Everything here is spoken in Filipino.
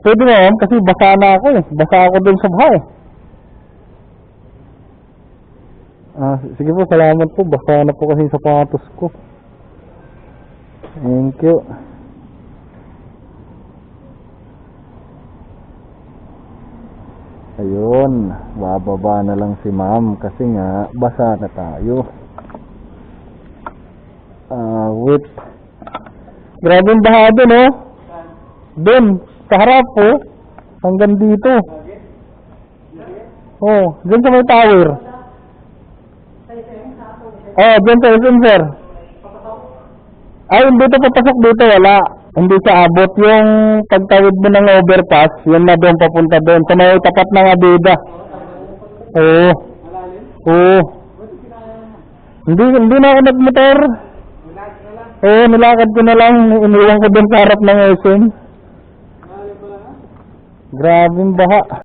Pwede mo, ma'am, kasi basa na ako eh. Basa ako dun sa bahay. Sige po, salamat po. Basa na po kasi yung sapatos ko. Thank you. Ayun, bababa na lang si ma'am kasi nga basa na tayo. Wait. Grabe yung baha dun, oh. Dun, sa harap, oh. Hanggang dito. Oh, dun sa may tower. Oh, dun sa SM, sir. Ay, hindi ito papasok dito, wala. Hindi siya abot yung pagtawid mo ng overpass, yun na doon papunta doon. Sa may tapat ng Abida. Oo. Oo. Hindi na ako nagmotor. Oo, nilakad ko na lang. Iniwan ko doon sa harap ng SM. Grabing baha.